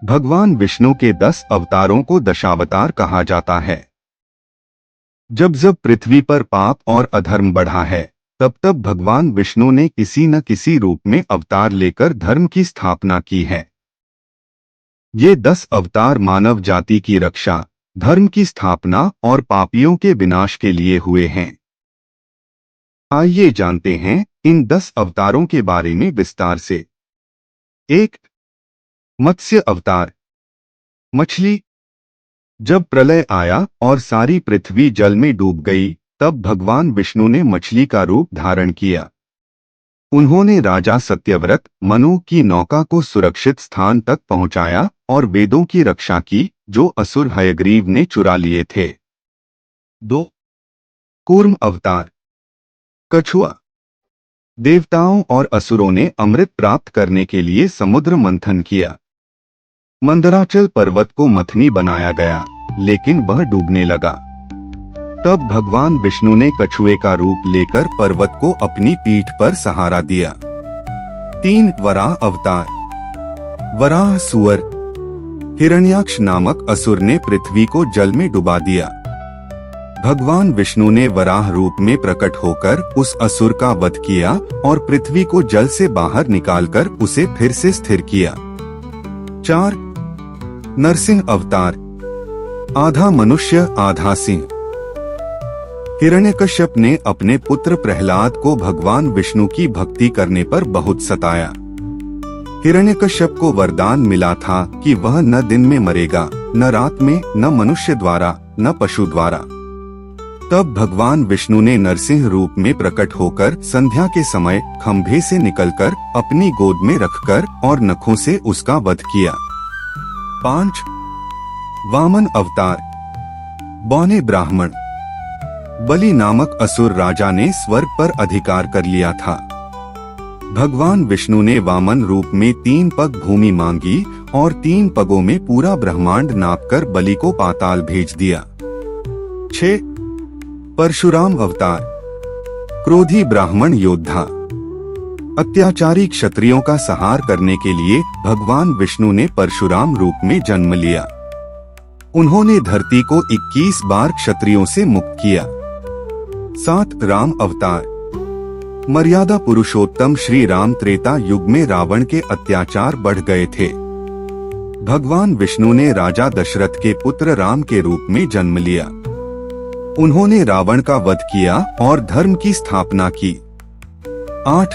भगवान विष्णु के 10 अवतारों को दशावतार कहा जाता है। जब जब पृथ्वी पर पाप और अधर्म बढ़ा है, तब तब भगवान विष्णु ने किसी न किसी रूप में अवतार लेकर धर्म की स्थापना की है। ये 10 अवतार मानव जाति की रक्षा, धर्म की स्थापना और पापियों के विनाश के लिए हुए हैं। आइए जानते हैं इन 10 अवतारों के बारे में विस्तार से। 1. मत्स्य अवतार। मछली। जब प्रलय आया और सारी पृथ्वी जल में डूब गई, तब भगवान विष्णु ने मछली का रूप धारण किया। उन्होंने राजा सत्यव्रत मनु की नौका को सुरक्षित स्थान तक पहुंचाया और वेदों की रक्षा की, जो असुर हयग्रीव ने चुरा लिए थे। 2. कूर्म अवतार। कछुआ। देवताओं और असुरों ने अमृत प्राप्त करने के लिए समुद्र मंथन किया। मंदराचल पर्वत को मथनी बनाया गया, लेकिन वह डूबने लगा। तब भगवान विष्णु ने कछुए का रूप लेकर पर्वत को अपनी पीठ पर सहारा दिया। 3. वराह अवतार। वराह सुअर। हिरण्याक्ष नामक असुर ने पृथ्वी को जल में डुबा दिया। भगवान विष्णु ने वराह रूप में प्रकट होकर उस असुर का वध किया और पृथ्वी को जल से बाहर निकालकर उसे फिर से स्थिर किया। 4. नरसिंह अवतार। आधा मनुष्य आधा सिंह। हिरण्यकश्यप ने अपने पुत्र प्रहलाद को भगवान विष्णु की भक्ति करने पर बहुत सताया। हिरण्यकश्यप को वरदान मिला था कि वह न दिन में मरेगा, न रात में, न मनुष्य द्वारा, न पशु द्वारा। तब भगवान विष्णु ने नरसिंह रूप में प्रकट होकर संध्या के समय खंभे से निकलकर अपनी गोद में रखकर और नखों से उसका वध किया। 5. वामन अवतार। बौने ब्राह्मण। बलि नामक असुर राजा ने स्वर्ग पर अधिकार कर लिया था। भगवान विष्णु ने वामन रूप में 3 पग भूमि मांगी और 3 पगों में पूरा ब्रह्मांड नापकर बलि को पाताल भेज दिया। 6. परशुराम अवतार। क्रोधी ब्राह्मण योद्धा। अत्याचारी क्षत्रियों का संहार करने के लिए भगवान विष्णु ने परशुराम रूप में जन्म लिया। उन्होंने धरती को 21 बार क्षत्रियों से मुक्त किया। 7. राम अवतार। मर्यादा पुरुषोत्तम श्री राम त्रेता युग में रावण के अत्याचार बढ़ गए थे। भगवान विष्णु ने राजा दशरथ के पुत्र राम के रूप में जन्म लिया। उन्होंने रावण का वध किया और धर्म की स्थापना की। 8.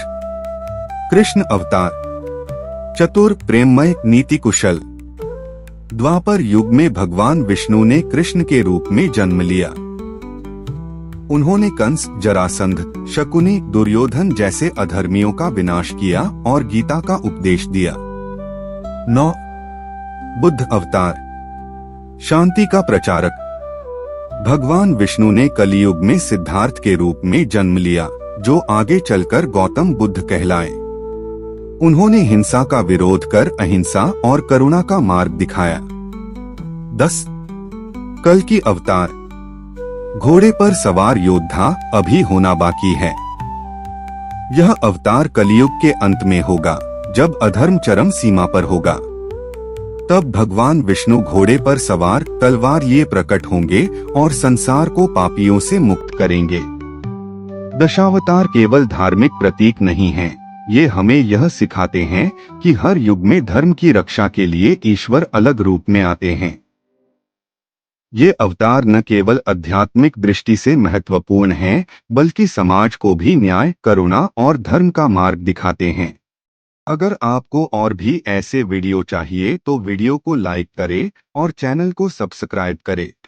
कृष्ण अवतार। चतुर, प्रेममय, नीति कुशल। द्वापर युग में भगवान विष्णु ने कृष्ण के रूप में जन्म लिया। उन्होंने कंस, जरासंध, शकुनी, दुर्योधन जैसे अधर्मियों का विनाश किया और गीता का उपदेश दिया। 9. बुद्ध अवतार। शांति का प्रचारक। भगवान विष्णु ने कलियुग में सिद्धार्थ के रूप में जन्म लिया, जो आगे चलकर गौतम बुद्ध कहलाए। उन्होंने हिंसा का विरोध कर अहिंसा और करुणा का मार्ग दिखाया। 10. कल्कि अवतार। घोड़े पर सवार योद्धा अभी होना बाकी है। यह अवतार कलियुग के अंत में होगा, जब अधर्म चरम सीमा पर होगा। तब भगवान विष्णु घोड़े पर सवार तलवार लिए प्रकट होंगे और संसार को पापियों से मुक्त करेंगे। दशावतार केवल धार्मिक प्रतीक नहीं हैं, ये हमें यह सिखाते हैं कि हर युग में धर्म की रक्षा के लिए ईश्वर अलग रूप में आते हैं। ये अवतार न केवल आध्यात्मिक दृष्टि से महत्वपूर्ण हैं, बल्कि समाज को भी न्याय, करुणा और धर्म का मार्ग दिखाते हैं। अगर आपको और भी ऐसे वीडियो चाहिए तो वीडियो को लाइक करें और चैनल को सब्सक्राइब करें।